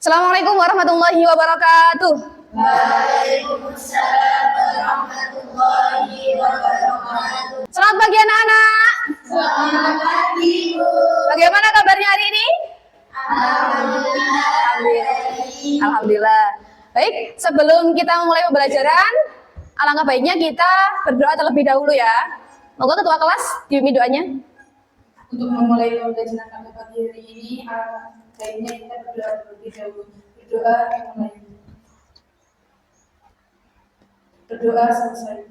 Assalamualaikum warahmatullahi wabarakatuh. Waalaikumsalam warahmatullahi wabarakatuh. Selamat pagi anak-anak. Selamat pagi, Bu. Bagaimana kabarnya hari ini? Alhamdulillah. Baik, sebelum kita memulai pembelajaran, alangkah baiknya kita berdoa terlebih dahulu ya. Moga ketua kelas dibimbing doanya. Untuk memulai pembelajaran pada pagi hari ini, baiknya kita berdoa terlebih dahulu. Berdoa selesai.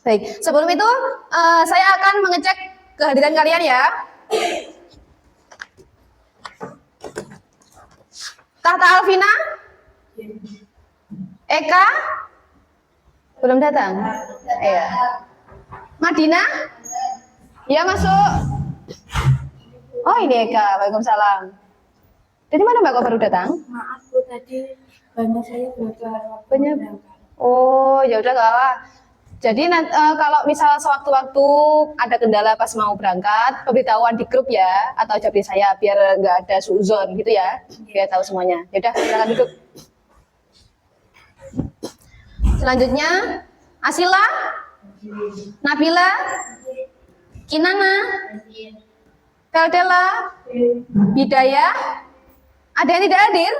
Baik, sebelum itu saya akan mengecek kehadiran kalian ya. Tahta Alvina, Eka, belum datang. Iya. Madina, ya masuk. Oh ini Eka, waalaikumsalam. Dari mana Mbak kok baru datang? Maaf Bu, tadi banyak saya berdoa. Banyak. Oh ya udah gak apa. Jadi kalau misal sewaktu-waktu ada kendala pas mau berangkat, pemberitahuan di grup ya, atau japri saya biar nggak ada suzon gitu ya, biar tahu semuanya. Ya udah silakan duduk. Selanjutnya Asila, Nabila, Kinana, Peldela, Bidaya. Ada yang tidak hadir?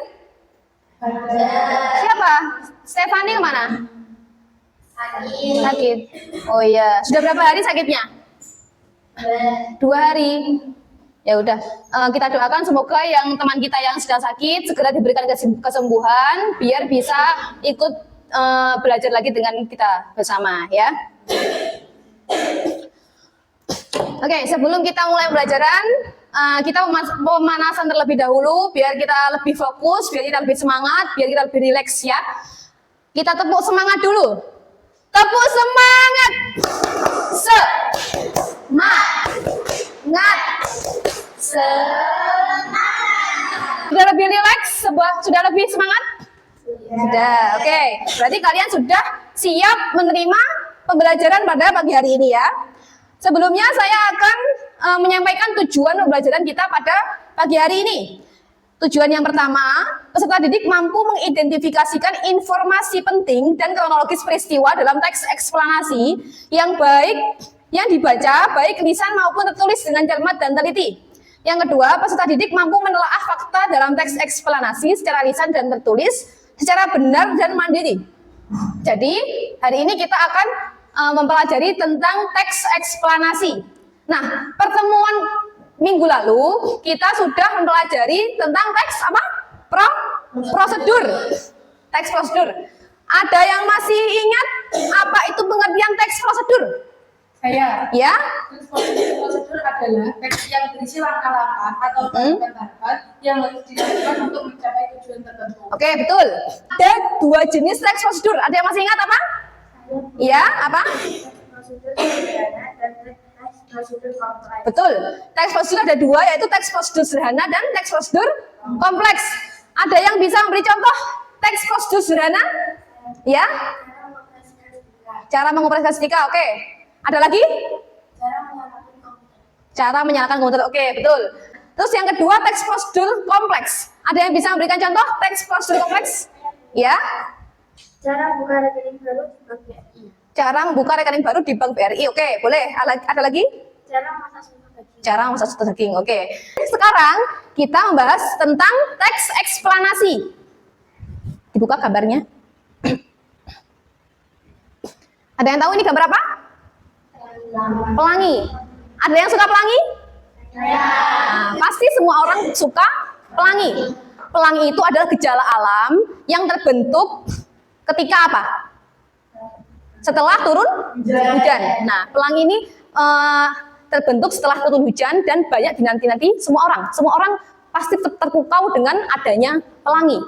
Siapa? Stefani kemana? Sakit. Oh iya. Sudah berapa hari sakitnya? 2 hari. Ya udah. Kita doakan semoga yang teman kita yang sedang sakit segera diberikan kesembuhan biar bisa ikut belajar lagi dengan kita bersama ya. Oke, sebelum kita mulai pembelajaran, kita pemanasan terlebih dahulu biar kita lebih fokus, biar kita lebih semangat, biar kita lebih rileks ya. Kita tepuk semangat dulu. Tepuk semangat. Semangat. Sudah lebih rileks, sudah lebih semangat? Sudah. Oke. Berarti kalian sudah siap menerima pembelajaran pada pagi hari ini ya. Sebelumnya saya akan menyampaikan tujuan pembelajaran kita pada pagi hari ini. Tujuan yang pertama, peserta didik mampu mengidentifikasikan informasi penting dan kronologis peristiwa dalam teks eksplanasi yang dibaca baik lisan maupun tertulis dengan cermat dan teliti. Yang kedua, peserta didik mampu menelaah fakta dalam teks eksplanasi secara lisan dan tertulis secara benar dan mandiri. Jadi, hari ini kita akan mempelajari tentang teks eksplanasi. Nah, pertemuan minggu lalu kita sudah mempelajari tentang teks apa? Prosedur. Teks prosedur. Ada yang masih ingat apa itu pengertian teks prosedur? Saya. Ya? Teks prosedur adalah teks yang berisi langkah-langkah atau tahapan-tahapan yang harus dilakukan untuk mencapai tujuan tertentu. Oke, betul. Ada 2 jenis teks prosedur. Ada yang masih ingat apa? Iya, apa? Prosedur sederhana dan teks prosedur kompleks. Betul. Teks prosedur ada 2, yaitu teks prosedur sederhana dan teks prosedur kompleks. Ada yang bisa memberi contoh teks prosedur sederhana? Ya? Cara mengoperasikan setrika. Oke. Ada lagi? Cara menyalakan komputer. Oke, betul. Terus yang kedua teks prosedur kompleks. Ada yang bisa memberikan contoh teks prosedur kompleks? Ya? Cara membuka rekening baru di Bank BRI. Cara membuka rekening baru di Bank BRI. Oke, boleh. Ada lagi? Cara masak soto daging. Cara masak soto daging. Oke. Sekarang kita membahas tentang teks eksplanasi. Dibuka gambarnya. Ada yang tahu ini gambar apa? Pelangi. Ada yang suka pelangi? Nah, pasti semua orang suka pelangi. Pelangi itu adalah gejala alam yang terbentuk ketika apa? Setelah turun hujan. Nah, pelangi ini terbentuk setelah turun hujan dan banyak dinanti-nanti semua orang. Semua orang pasti terpukau dengan adanya pelangi.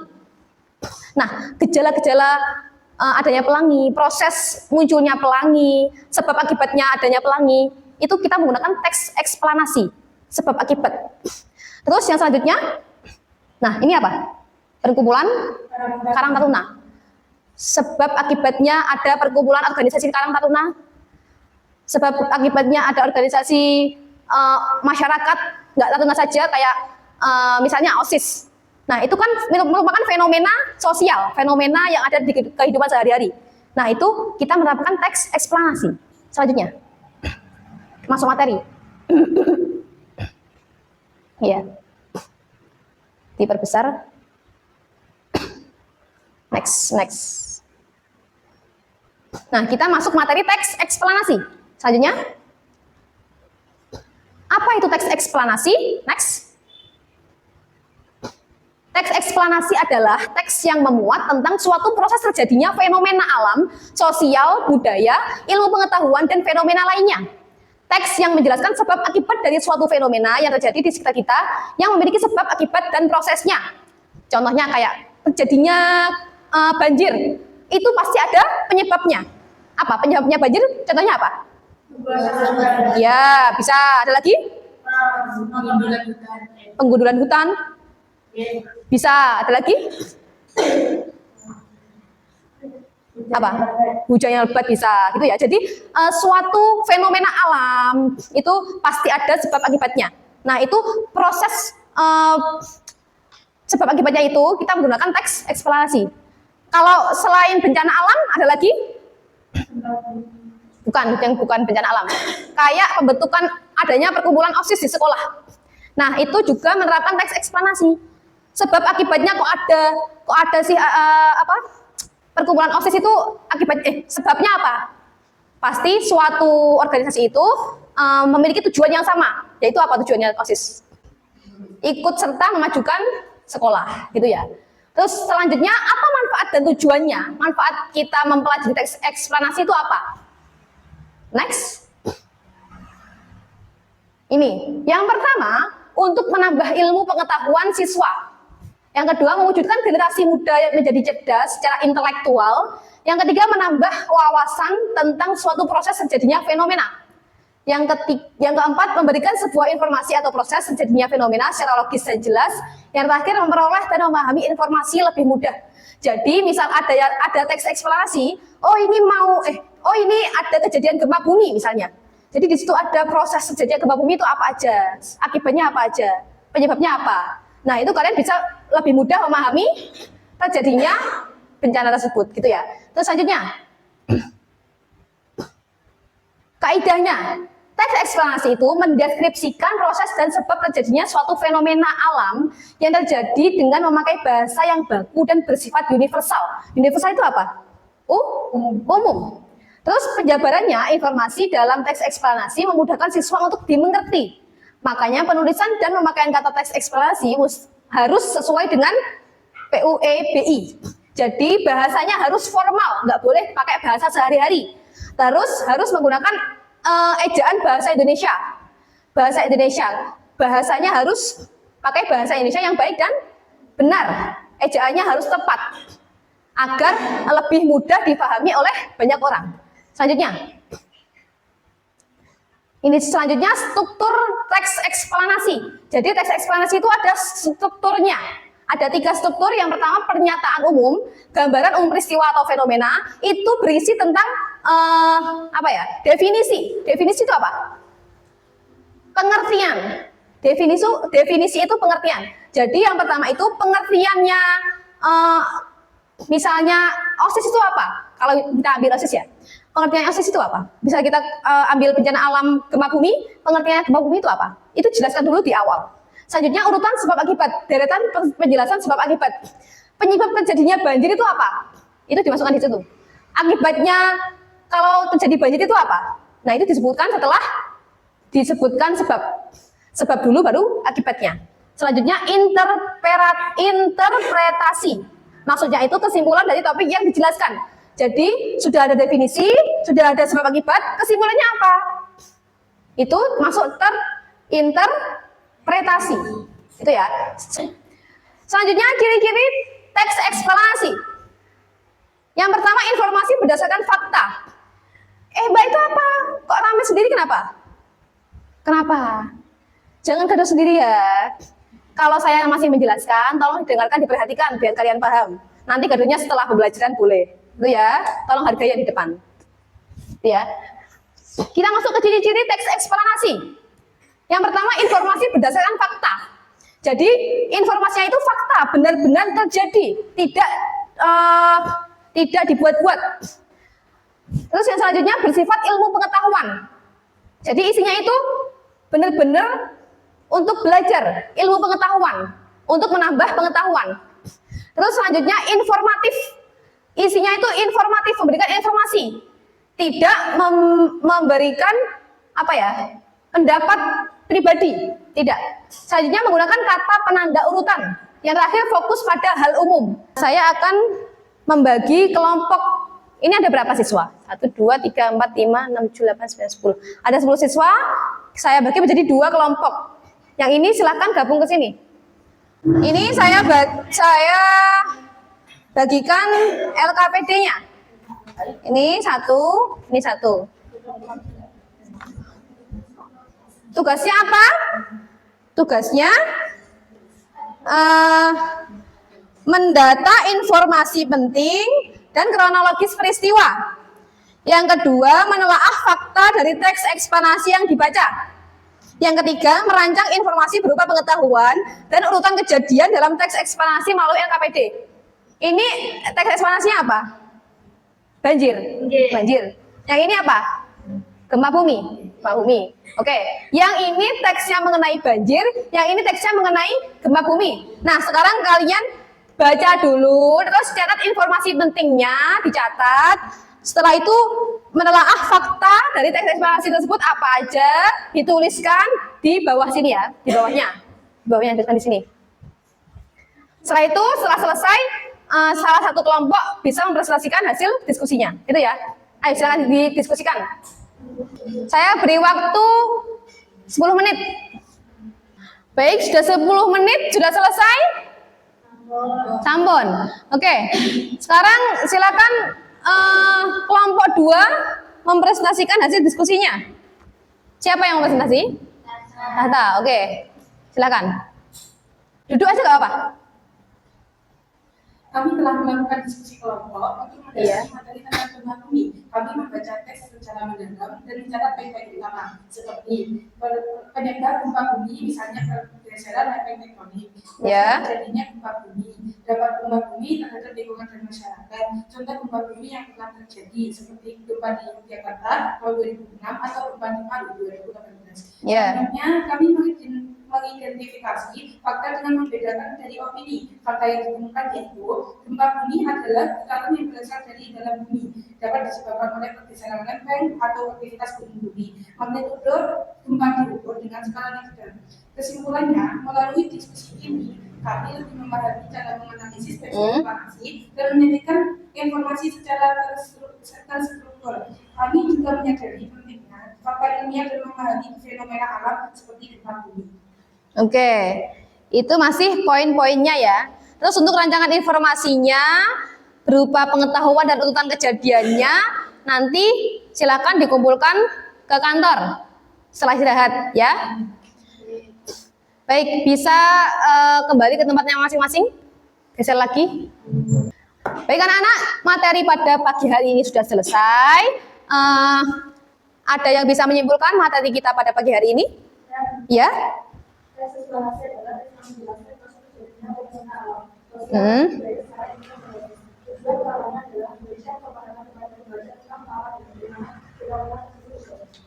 Nah, gejala-gejala adanya pelangi, proses munculnya pelangi, sebab akibatnya adanya pelangi, itu kita menggunakan teks eksplanasi, sebab akibat. Terus yang selanjutnya, nah ini apa? Perkumpulan Karang Taruna. Sebab akibatnya ada perkumpulan organisasi Karang Taruna. Sebab akibatnya ada organisasi masyarakat, nggak Taruna saja, kayak misalnya OSIS. Nah, itu kan merupakan fenomena sosial, fenomena yang ada di kehidupan sehari-hari. Nah, itu kita menerapkan teks eksplanasi. Selanjutnya, masuk materi. Ya, diperbesar. Next. Nah, kita masuk materi teks eksplanasi. Selanjutnya, apa itu teks eksplanasi? Next. Teks eksplanasi adalah teks yang memuat tentang suatu proses terjadinya fenomena alam, sosial, budaya, ilmu pengetahuan, dan fenomena lainnya. Teks yang menjelaskan sebab akibat dari suatu fenomena yang terjadi di sekitar kita yang memiliki sebab akibat dan prosesnya. Contohnya kayak terjadinya banjir, itu pasti ada penyebabnya. Apa penyebabnya banjir? Contohnya apa? Ya, bisa. Ada lagi? Penggundulan hutan. Bisa. Ada lagi? Apa? Hujan yang lebat bisa. Gitu ya. Jadi suatu fenomena alam itu pasti ada sebab akibatnya. Nah, itu proses sebab akibatnya itu kita menggunakan teks eksplanasi. Kalau selain bencana alam ada lagi? Bukan bencana alam. Kayak pembentukan adanya perkumpulan OSIS di sekolah. Nah, itu juga menerapkan teks eksplanasi. Sebab akibatnya kok ada sih perkumpulan OSIS itu sebabnya apa? Pasti suatu organisasi itu memiliki tujuan yang sama, yaitu apa tujuannya OSIS? Ikut serta memajukan sekolah, gitu ya. Terus selanjutnya apa manfaat dan tujuannya? Manfaat kita mempelajari teks eksplanasi itu apa? Next. Ini, yang pertama untuk menambah ilmu pengetahuan siswa. Yang kedua, mewujudkan generasi muda yang menjadi cerdas secara intelektual. Yang ketiga, menambah wawasan tentang suatu proses terjadinya fenomena. Yang keempat, memberikan sebuah informasi atau proses terjadinya fenomena secara logis dan jelas. Yang terakhir, memperoleh dan memahami informasi lebih mudah. Jadi, misal ada teks eksplanasi, ini ada kejadian gempa bumi misalnya. Jadi di situ ada proses terjadinya gempa bumi itu apa aja, akibatnya apa aja, penyebabnya apa. Nah, itu kalian bisa lebih mudah memahami terjadinya bencana tersebut, gitu ya. Terus selanjutnya, kaidahnya, teks eksplanasi itu mendeskripsikan proses dan sebab terjadinya suatu fenomena alam yang terjadi dengan memakai bahasa yang baku dan bersifat universal. Universal itu apa? Umum. Terus penjabarannya, informasi dalam teks eksplanasi memudahkan siswa untuk dimengerti. Makanya penulisan dan pemakaian kata teks eksplanasi harus sesuai dengan PUEBI. Jadi bahasanya harus formal, nggak boleh pakai bahasa sehari-hari. Terus harus menggunakan ejaan bahasa Indonesia. Bahasanya harus pakai bahasa Indonesia yang baik dan benar. Ejaannya harus tepat agar lebih mudah dipahami oleh banyak orang. Selanjutnya struktur teks eksplanasi. Jadi teks eksplanasi itu ada strukturnya. Ada 3 struktur. Yang pertama pernyataan umum, gambaran umum peristiwa atau fenomena. Itu berisi tentang definisi. Definisi itu apa? Pengertian. Definisi itu pengertian. Jadi yang pertama itu pengertiannya, misalnya OSIS itu apa? Kalau kita ambil OSIS ya. Pengertian OSIS itu apa? Bisa kita ambil bencana alam gempa bumi, pengertian gempa bumi itu apa? Itu jelaskan dulu di awal. Selanjutnya urutan sebab akibat, deretan penjelasan sebab akibat. Penyebab terjadinya banjir itu apa? Itu dimasukkan di situ. Akibatnya kalau terjadi banjir itu apa? Nah, itu disebutkan setelah disebutkan sebab dulu baru akibatnya. Selanjutnya interpretasi. Maksudnya itu kesimpulan dari topik yang dijelaskan. Jadi sudah ada definisi, sudah ada sebab akibat, kesimpulannya apa? Itu masuk interpretasi. Itu ya. Selanjutnya ciri-ciri teks eksplanasi. Yang pertama informasi berdasarkan fakta. Mbak itu apa? Kok rame sendiri kenapa? Jangan gaduh sendiri ya. Kalau saya masih menjelaskan, tolong didengarkan, diperhatikan biar kalian paham. Nanti gaduhnya setelah pembelajaran boleh. Itu ya, tolong hargai yang di depan. Ya. Kita masuk ke ciri-ciri teks eksplanasi. Yang pertama informasi berdasarkan fakta. Jadi informasinya itu fakta, benar-benar terjadi, tidak dibuat-buat. Terus yang selanjutnya bersifat ilmu pengetahuan. Jadi isinya itu benar-benar untuk belajar ilmu pengetahuan, untuk menambah pengetahuan. Terus selanjutnya informatif. Isinya itu informatif, memberikan informasi, tidak memberikan pendapat pribadi, tidak. Selanjutnya menggunakan kata penanda urutan. Yang terakhir fokus pada hal umum. Saya akan membagi kelompok. Ini ada berapa siswa? 1, 2, 3, 4, 5, 6, 7, 8, 9, 10. Ada 10 siswa. Saya bagi menjadi 2 kelompok. Yang ini silakan gabung ke sini. Ini saya bagikan LKPD-nya. Ini 1, ini 1. Tugasnya apa? Tugasnya mendata informasi penting dan kronologis peristiwa. Yang kedua, menelaah fakta dari teks eksplanasi yang dibaca. Yang ketiga, merancang informasi berupa pengetahuan dan urutan kejadian dalam teks eksplanasi melalui LKPD. Ini teks eksplanasinya apa? Banjir. Banjir. Yang ini apa? Gempa bumi. Gempa bumi. Oke. Yang ini teksnya mengenai banjir, yang ini teksnya mengenai gempa bumi. Nah, sekarang kalian baca dulu, terus catat informasi pentingnya, dicatat. Setelah itu menelaah fakta dari teks eksplanasi tersebut apa aja, dituliskan di bawah sini ya, di bawahnya. Di bawahnya tuliskan di sini. Setelah itu, setelah selesai, salah satu kelompok bisa mempresentasikan hasil diskusinya. Itu ya. Ayo silakan didiskusikan. Saya beri waktu 10 menit. Baik, sudah 10 menit, sudah selesai? Sampun. Oke. Sekarang silakan kelompok 2 mempresentasikan hasil diskusinya. Siapa yang mempresentasi? Tata. Oke. Silakan. Duduk aja gak apa-apa. Kami telah melakukan diskusi kelompok untuk mendalami materi tentang gempa bumi. Kami membaca teks secara mendalam dan mencatat poin-poin utama seperti penyebab gempa bumi, misalnya pergeseran lempeng tektonik, terjadinya gempa bumi, dampak gempa bumi terhadap lingkungan dan masyarakat, contoh gempa bumi yang telah terjadi seperti gempa di Yogyakarta tahun 2006 atau gempa di Palu 2018. Selanjutnya kami mengidentifikasi fakta dengan membedakan dari opini. Fakta yang ditemukan yaitu gempa bumi adalah putaran yang berasal dari dalam bumi, dapat disebabkan oleh pergeseran lempeng atau aktivitas gunung bumi. Magnitudo gempa diukur dengan skala yang sedang. Kesimpulannya, melalui diskusi ini, kami lebih memahami cara menganalisis dan informasi dan menyajikan informasi secara terstruktur. Kami juga menyadari pentingnya fakta ilmiah dan memahami fenomena alam seperti gempa bumi. Oke, itu masih poin-poinnya ya. Terus untuk rancangan informasinya berupa pengetahuan dan urutan kejadiannya nanti silakan dikumpulkan ke kantor setelah istirahat ya. Baik, bisa kembali ke tempatnya masing-masing. Geser lagi. Baik anak-anak, materi pada pagi hari ini sudah selesai. Ada yang bisa menyimpulkan materi kita pada pagi hari ini? Ya?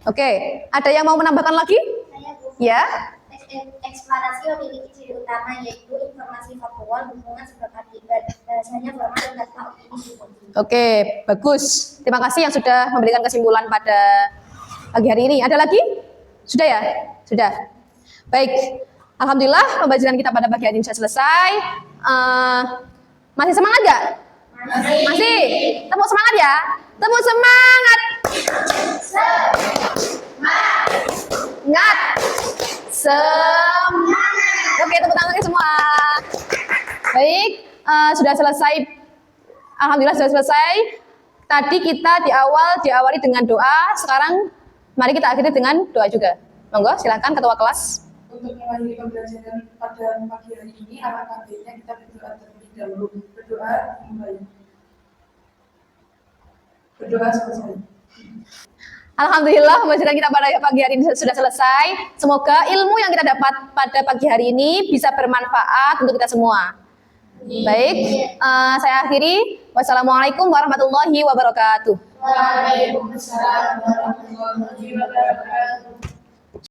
Oke, ada yang mau menambahkan lagi? Ya? Eksplanasi memiliki ciri utama yaitu informasi faktual, hubungan sebab akibat, bahasanya formal dan data opini. Oke, bagus. Terima kasih yang sudah memberikan kesimpulan pada pagi hari ini. Ada lagi? Sudah ya? Sudah. Baik. Alhamdulillah pembelajaran kita pada pagi hari ini sudah selesai. Masih semangat nggak? Masih. Tepuk semangat ya. Tepuk semangat. Semangat. Semangat. Oke, tepuk tangan semua. Baik, sudah selesai. Alhamdulillah sudah selesai. Tadi kita diawali dengan doa. Sekarang mari kita akhiri dengan doa juga. Monggo, silakan ketua kelas. Untuk mengakhiri pembelajaran pada pagi hari ini, alangkah baiknya kita berdoa terlebih dahulu. Berdoa mulai. Berdoa selesai. Alhamdulillah pembelajaran kita pada pagi hari ini sudah selesai. Semoga ilmu yang kita dapat pada pagi hari ini bisa bermanfaat untuk kita semua. Baik, saya akhiri. Wassalamualaikum warahmatullahi wabarakatuh. Waalaikumsalam warahmatullahi wabarakatuh.